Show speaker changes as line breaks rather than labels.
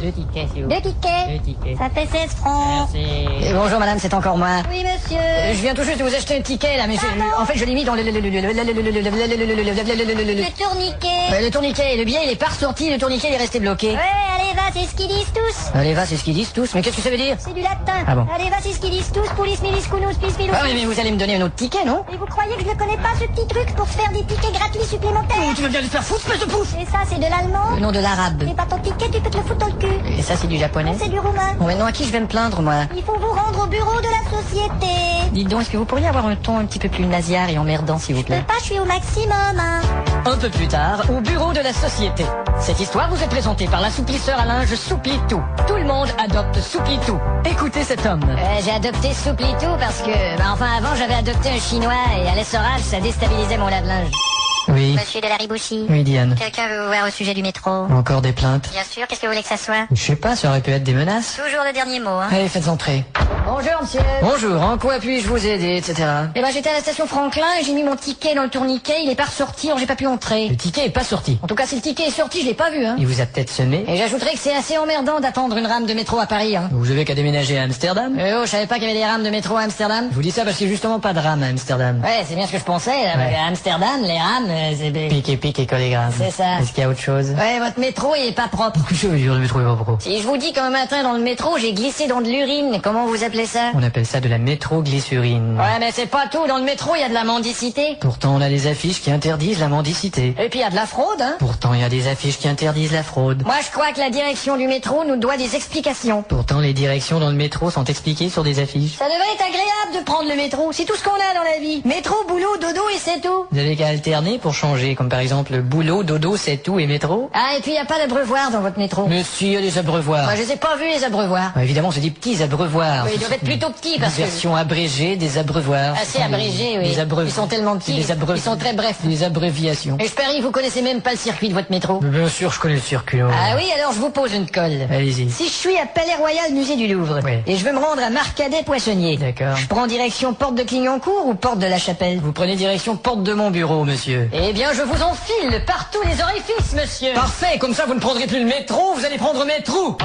Deux tickets, s'il vous
Deux
plaît.
tickets.
Deux tickets.
Ça fait 16 francs.
Merci.
Bonjour madame, c'est encore moi.
Oui, monsieur.
Je viens tout juste de vous acheter un ticket là, mais en fait je l'ai mis dans
Le
le
tourniquet.
tourniquet. Le billet il est pas ressorti, le tourniquet il est resté bloqué.
Ouais, allez, va, c'est ce qu'ils disent tous.
Allez va, c'est ce qu'ils disent tous. Mais qu'est-ce que ça veut dire?
C'est du latin.
Ah bon.
Allez, va, c'est ce qu'ils disent tous. Poulis, milis, cunus, pis, milus.
Ah oui, mais vous allez me donner un autre ticket, non?
Et vous croyez que je ne connais pas ce petit truc pour faire des tickets gratuits supplémentaires?
Tu veux bien le faire foutre, espèce de pouf!
Et ça, c'est de l'allemand.
Le nom de l'arabe.
C'est pas ton ticket, tu peux te le foutre dans le cul.
Et ça c'est du japonais.
C'est du roumain.
Bon maintenant à qui je vais me plaindre moi?
Il faut vous rendre au bureau de la société.
Dites donc, est-ce que vous pourriez avoir un ton un petit peu plus nasillard et emmerdant s'il vous
Je peux
plaît?
pas, je suis au maximum, hein.
Un peu plus tard, au bureau de la société. Cette histoire vous est présentée par l'assouplisseur à linge Souplitou. Tout le monde adopte Souplitou. Écoutez cet homme.
J'ai adopté Souplitou parce que, enfin avant j'avais adopté un chinois et à l'essorage ça déstabilisait mon lave-linge.
Oui.
Monsieur de la Ribouchi.
Oui, Diane.
Quelqu'un veut vous voir au sujet du métro.
Encore des plaintes?
Bien sûr, qu'est-ce que vous voulez que ça soit?
Je sais pas, ça aurait pu être des menaces.
Toujours le dernier mot, hein.
Allez, faites entrer.
Bonjour, monsieur.
Bonjour, en quoi puis-je vous aider, etc.
Eh ben, j'étais à la station Franklin et j'ai mis mon ticket dans le tourniquet, il est pas ressorti, alors j'ai pas pu entrer.
Le ticket est pas sorti.
En tout cas, si le ticket est sorti, je l'ai pas vu, hein.
Il vous a peut-être semé.
Et j'ajouterais que c'est assez emmerdant d'attendre une rame de métro à Paris, hein.
Vous avez qu'à déménager à Amsterdam.
Oh, je savais pas qu'il y avait des rames de métro à Amsterdam.
Je vous dis ça parce qu'il y a justement pas de rame à Amsterdam.
Ouais, c'est bien ce que je pensais, là.
Ouais.
À Amsterdam, les rames, c'est...
Pique et collégraphe.
C'est ça.
Est-ce qu'il y a autre chose?
Ouais, votre métro, il est pas propre.
Je veux dire, le métro est pas pro.
Si je vous dis qu'un matin dans le métro, j'ai glissé dans de l'urine, comment vous appelez ça?
On appelle ça de la métroglycérine.
Ouais, mais c'est pas tout, dans le métro, il y a de la mendicité.
Pourtant, on a des affiches qui interdisent la mendicité.
Et puis il y a de la fraude, hein.
Pourtant, il y a des affiches qui interdisent la fraude.
Moi, je crois que la direction du métro nous doit des explications.
Pourtant, les directions dans le métro sont expliquées sur des affiches.
Ça devrait être agréable de prendre le métro, c'est tout ce qu'on a dans la vie. Métro, boulot, dodo et c'est tout.
Vous avez qu'à alterner pour changer, comme par exemple boulot, dodo, c'est tout et métro.
Ah, et puis il y a pas d'abreuvoir dans votre métro.
Mais si, il y a des abreuvoirs.
Moi, je les ai pas vus, les abreuvoirs.
Évidemment, c'est des petits abreuvoirs.
Oui, ils doivent être plutôt petits parce que...
Version abrégée des abreuvoirs.
Assez abrégés, oui. Ils sont tellement petits, ils sont très brefs.
Des abréviations.
Et je parie que vous connaissez même pas le circuit de votre métro.
Bien sûr, je connais le circuit.
Ah oui, alors je vous pose une colle.
Allez-y.
Si je suis à Palais Royal, musée du Louvre,
Oui.
et je veux me rendre à Marcadet Poissonnier,
D'accord.
je prends direction porte de Clignancourt ou porte de la Chapelle?
Vous prenez direction porte de mon bureau, monsieur.
Eh bien, je vous enfile par tous les orifices, monsieur.
Parfait, comme ça vous ne prendrez plus le métro, vous allez prendre mes trous.